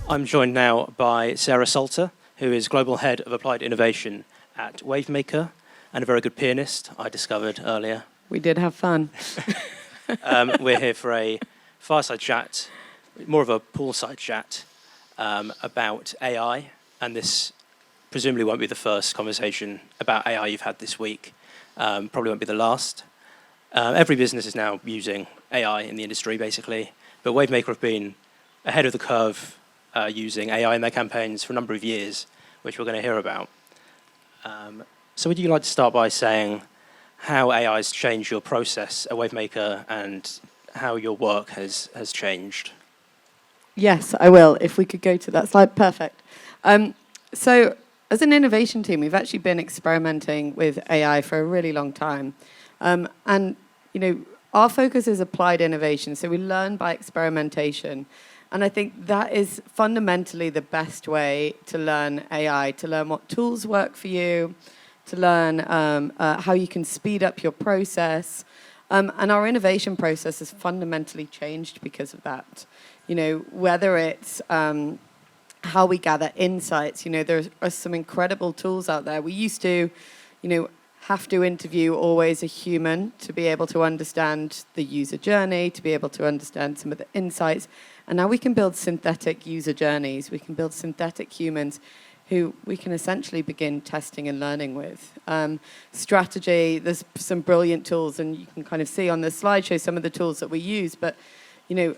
I'm joined now by Sarah Salter, who is Global Head of Applied Innovation at Wavemaker and a very good pianist, I discovered earlier. We did have fun. We're here for a fireside chat, more of a poolside chat, about AI, and this presumably won't be the first conversation about AI you've had this week. Probably won't be the last. Every business is now using AI in the industry, basically, but Wavemaker have been ahead of the curve using AI in their campaigns for a number of years, which we're going to hear about. So would you like to start by saying how AI has changed your process at Wavemaker and how your work has changed? Yes, I will. If we could go to that slide. Perfect. So as an innovation team, we've actually been experimenting with AI for a really long time. And, you know, our focus is applied innovation. So we learn by experimentation. And I think that is fundamentally the best way to learn AI, to learn what tools work for you, to learn how you can speed up your process. And our innovation process has fundamentally changed because of that. You know, whether it's how we gather insights, you know, there are some incredible tools out there. We used to, you know, have to interview always a human to be able to understand the user journey, to be able to understand some of the insights. And now we can build synthetic user journeys. We can build synthetic humans who we can essentially begin testing and learning with. Strategy, there's some brilliant tools, and you can kind of see on the slideshow some of the tools that we use. But, you know,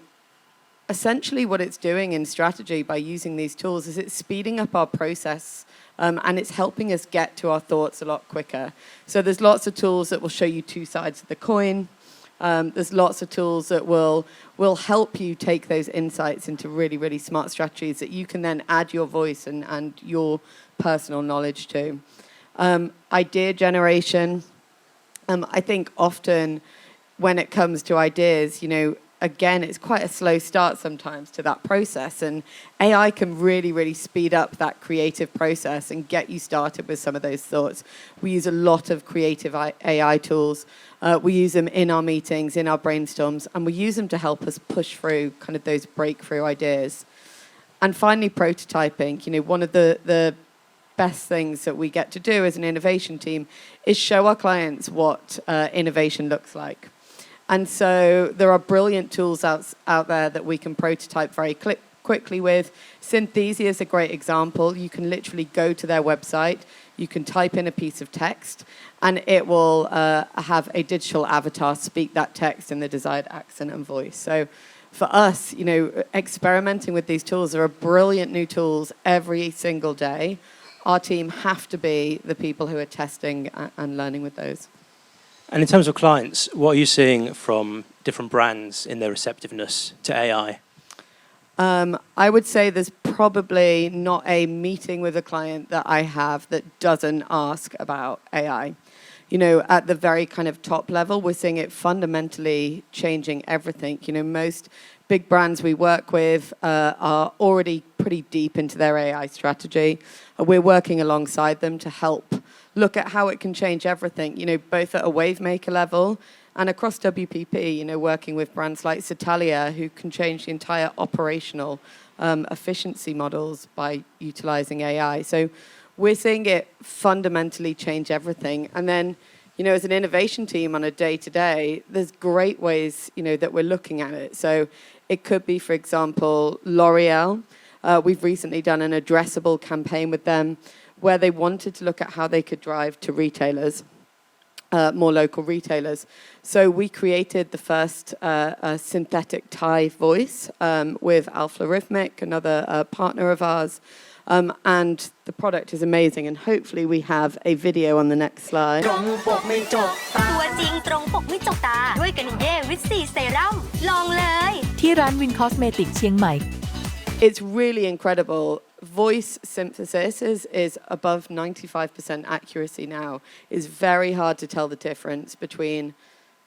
essentially what it's doing in strategy by using these tools is it's speeding up our process, and it's helping us get to our thoughts a lot quicker. So there's lots of tools that will show you two sides of the coin. There's lots of tools that will help you take those insights into really, really smart strategies that you can then add your voice and your personal knowledge to. Idea generation. I think often when it comes to ideas, you know, again, it's quite a slow start sometimes to that process. And AI can really, really speed up that creative process and get you started with some of those thoughts. We use a lot of creative AI tools. We use them in our meetings, in our brainstorms, and we use them to help us push through kind of those breakthrough ideas. And finally, prototyping. You know, one of the best things that we get to do as an innovation team is show our clients what innovation looks like. And so there are brilliant tools out there that we can prototype very quickly with. Synthesia is a great example. You can literally go to their website, you can type in a piece of text, and it will have a digital avatar speak that text in the desired accent and voice. So for us, you know, experimenting with these tools, there are brilliant new tools every single day. Our team have to be the people who are testing and learning with those. And in terms of clients, what are you seeing from different brands in their receptiveness to AI? I would say there's probably not a meeting with a client that I have that doesn't ask about AI. You know, at the very kind of top level, we're seeing it fundamentally changing everything. You know, most big brands we work with are already pretty deep into their AI strategy. We're working alongside them to help look at how it can change everything, you know, both at a Wavemaker level and across WPP, you know, working with brands like Citalia, who can change the entire operational efficiency models by utilizing AI. So we're seeing it fundamentally change everything. And then, you know, as an innovation team on a day-to-day, there's great ways, you know, that we're looking at it. So it could be, for example, L'Oreal. We've recently done an addressable campaign with them where they wanted to look at how they could drive to retailers, more local retailers. So we created the first synthetic Thai voice with Alpha-Rhythmic, another partner of ours. And the product is amazing. And hopefully we have a video on the next slide. ตัวจริงตรงปกไม่จกตาด้วยกันเย่วิตซีเซรั่มลองเลยที่ร้านวินคอสเมติกเชียงใหม่ It's really incredible. Voice synthesis is above 95% accuracy now. It's very hard to tell the difference between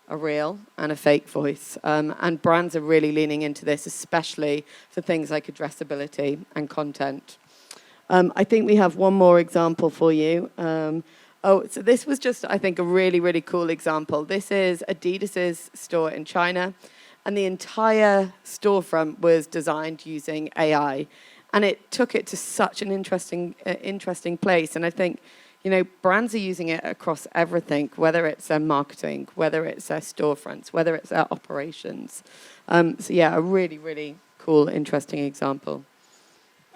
a real and a fake voice. And brands are really leaning into this, especially for things like addressability and content. I think we have one more example for you. So this was just, I think, a really, really cool example. This is Adidas's store in China. And the entire storefront was designed using AI. And it took it to such an interesting place. And I think, brands are using it across everything, whether it's their marketing, whether it's their storefronts, whether it's their operations. A really, really cool, interesting example.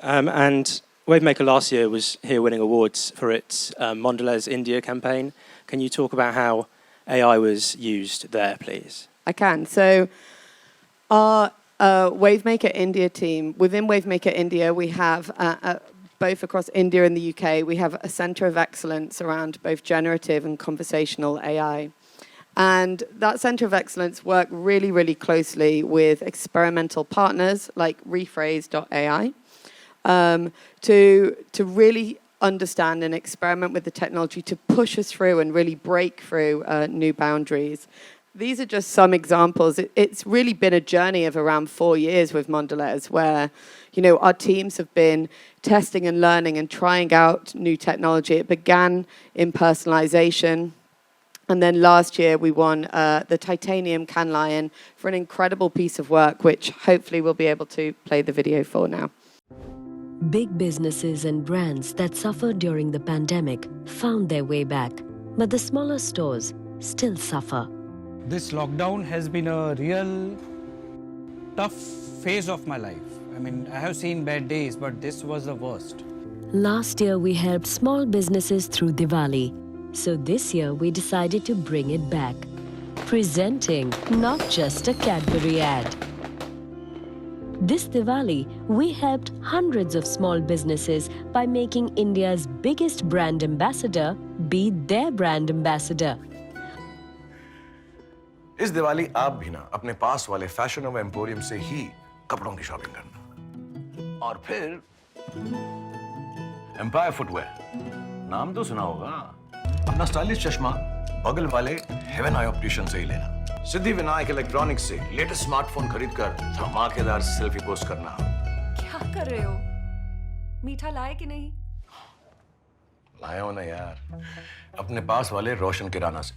And Wavemaker last year was here winning awards for its Mondelez India campaign. Can you talk about how AI was used there, please? I can. So our Wavemaker India team, within Wavemaker India, we have both across India and the UK, we have a centre of excellence around both generative and conversational AI. And that centre of excellence work really, really closely with experimental partners like Rephrase.ai to really understand and experiment with the technology to push us through and really break through new boundaries. These are just some examples. It's really been a journey of around 4 years with Mondelez where, our teams have been testing and learning and trying out new technology. It began in personalization. And then last year we won the Titanium Cannes Lion for an incredible piece of work, which hopefully we'll be able to play the video for now. Big businesses and brands that suffered during the pandemic found their way back, but the smaller stores still suffer. This lockdown has been a real tough phase of my life. I have seen bad days, but this was the worst. Last year we helped small businesses through Diwali. So this year we decided to bring it back. Presenting not just a Cadbury ad. This Diwali, we helped hundreds of small businesses by making India's biggest brand ambassador be their brand ambassador. इस दिवाली आप भी ना अपने पास वाले fashion नोवा emporium से ही कपड़ों की shopping करना और फिर एम्पायर फुटवेयर नाम तो सुना होगा अपना स्टाइलिश चश्मा बगल वाले हेवन आई ऑप्टिशियन से ही लेना सिद्धि विनायक इलेक्ट्रॉनिक्स से लेटेस्ट स्मार्टफोन खरीदकर धमाकेदार सेल्फी पोस्ट करना क्या कर रहे हो मीठा लाए कि नहीं लाया हो ना यार अपने पास वाले रोशन किराना से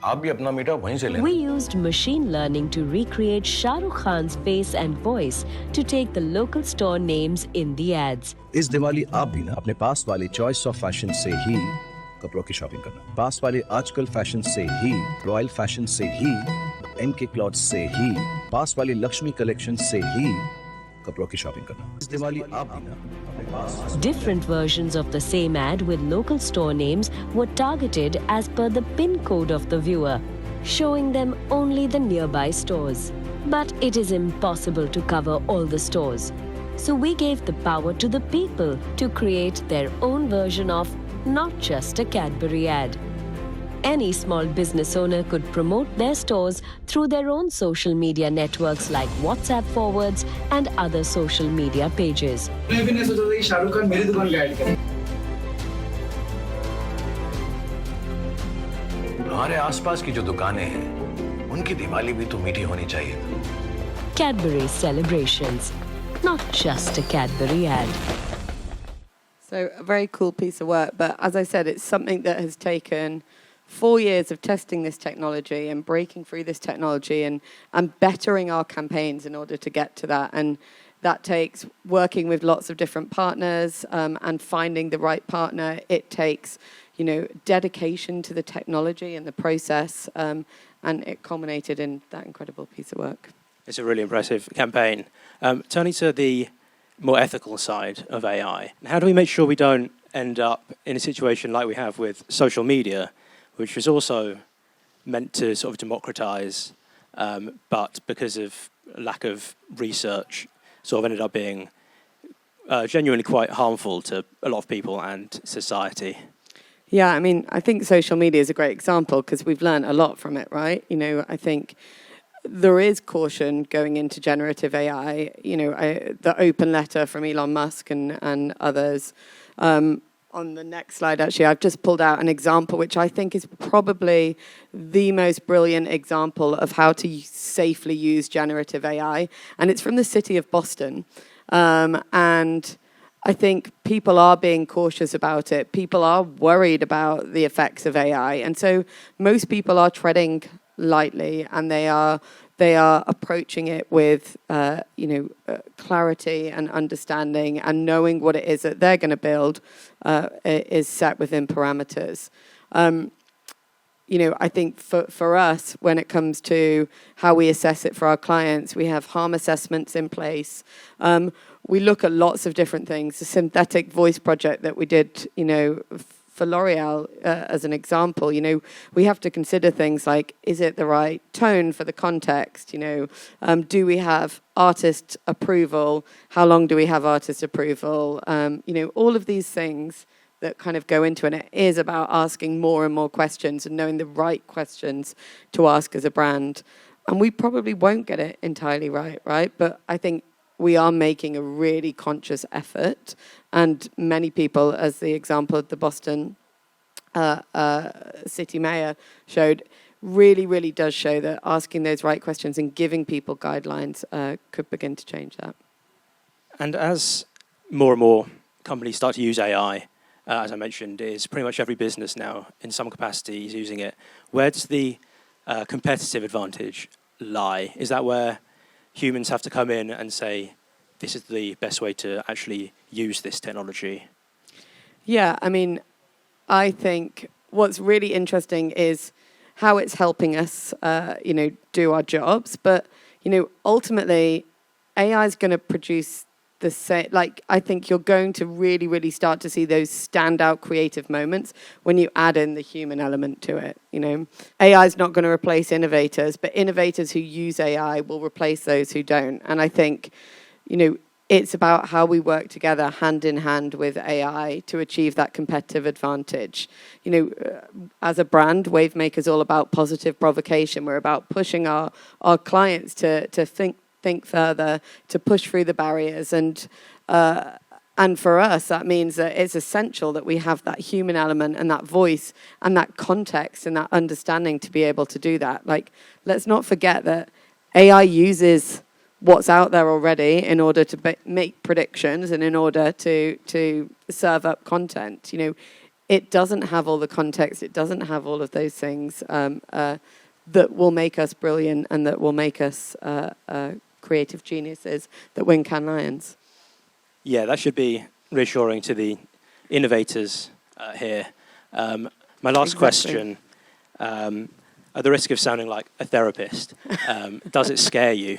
आप भी अपना मीठा वहीं से लेना We used machine learning to recreate Shah Rukh Khan's face and voice to take the local store names in the ads. इस दिवाली आप भी ना अपने पास वाले चॉइस ऑफ फैशन से ही कपड़ों की शॉपिंग करना पास वाले आजकल फैशन से ही रॉयल फैशन से ही एमके क्लॉथ्स से ही पास वाली लक्ष्मी कलेक्शन से ही कपड़ों की शॉपिंग करना इस दिवाली आप भी ना अपने पास Different versions of the same ad with local store names were targeted as per the PIN code of the viewer, showing them only the nearby stores. But it is impossible to cover all the stores. So we gave the power to the people to create their own version of not just a Cadbury ad. Any small business owner could promote their stores through their own social media networks like WhatsApp forwards and other social media pages. हमारे आसपास की जो दुकानें हैं उनकी दिवाली भी तो मीठी होनी चाहिए Cadbury celebrations, not just a Cadbury ad. So a very cool piece of work. But as I said, it's something that has taken 4 years of testing this technology and breaking through this technology and bettering our campaigns in order to get to that. And that takes working with lots of different partners and finding the right partner. It takes, dedication to the technology and the process. And it culminated in that incredible piece of work. It's a really impressive campaign. Turning to the more ethical side of AI, how do we make sure we don't end up in a situation like we have with social media, which was also meant to sort of democratize, but because of lack of research, sort of ended up being genuinely quite harmful to a lot of people and society? Yeah, I think social media is a great example because we've learned a lot from it, right? I think there is caution going into generative AI. The open letter from Elon Musk and others. On the next slide, actually, I've just pulled out an example, which I think is probably the most brilliant example of how to safely use generative AI. And it's from the city of Boston. And I think people are being cautious about it. People are worried about the effects of AI. And so most people are treading lightly and they are they are approaching it with, clarity and understanding, and knowing what it is that they're going to build is set within parameters. I think for us, when it comes to how we assess it for our clients, we have harm assessments in place. We look at lots of different things. The synthetic voice project that we did, for L'Oreal, as an example, we have to consider things like, is it the right tone for the context? Do we have artist approval? How long do we have artist approval? All of these things that kind of go into it. It is about asking more and more questions and knowing the right questions to ask as a brand. And we probably won't get it entirely right? But I think we are making a really conscious effort. And many people, as the example of the Boston city mayor showed, really, really does show that asking those right questions and giving people guidelines could begin to change that. And as more and more companies start to use AI, as I mentioned, is pretty much every business now in some capacity is using it. Where does the competitive advantage lie? Is that where humans have to come in and say, this is the best way to actually use this technology? Yeah, I think what's really interesting is how it's helping us, do our jobs. But, ultimately, AI is going to produce the same. I think you're going to really, really start to see those standout creative moments when you add in the human element to it. AI is not going to replace innovators, but innovators who use AI will replace those who don't. And I think, it's about how we work together hand in hand with AI to achieve that competitive advantage. As a brand, Wavemaker is all about positive provocation. We're about pushing our clients to think further, to push through the barriers. And for us, that means that it's essential that we have that human element and that voice and that context and that understanding to be able to do that. Let's not forget that AI uses what's out there already in order to make predictions and in order to serve up content. It doesn't have all the context. It doesn't have all of those things that will make us brilliant and that will make us creative geniuses that win Cannes Lions. Yeah, that should be reassuring to the innovators here. My last question, at the risk of sounding like a therapist, does it scare you?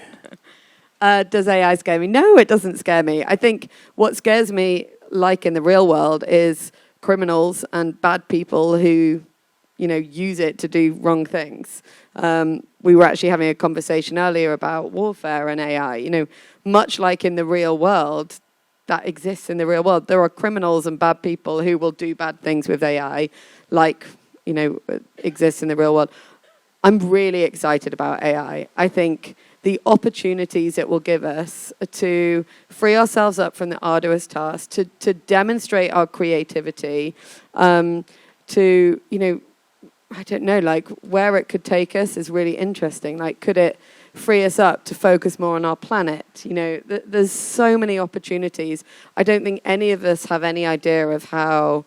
Does AI scare me? No, it doesn't scare me. I think what scares me, like in the real world, is criminals and bad people who, use it to do wrong things. We were actually having a conversation earlier about warfare and AI. Much like in the real world, that exists in the real world. There are criminals and bad people who will do bad things with AI, like, exists in the real world. I'm really excited about AI. I think the opportunities it will give us to free ourselves up from the arduous task, to demonstrate our creativity, to, I don't know, where it could take us is really interesting. Could it free us up to focus more on our planet? There's so many opportunities. I don't think any of us have any idea of how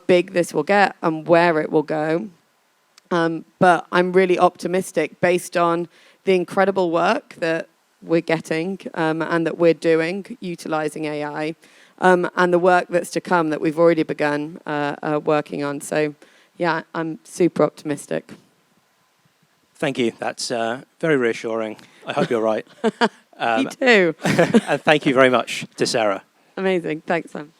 big this will get and where it will go. But I'm really optimistic based on the incredible work that we're getting and that we're doing, utilizing AI, and the work that's to come that we've already begun working on. So, yeah, I'm super optimistic. Thank you. That's very reassuring. I hope you're right. Me too. And thank you very much to Sarah. Amazing. Thanks, Sam.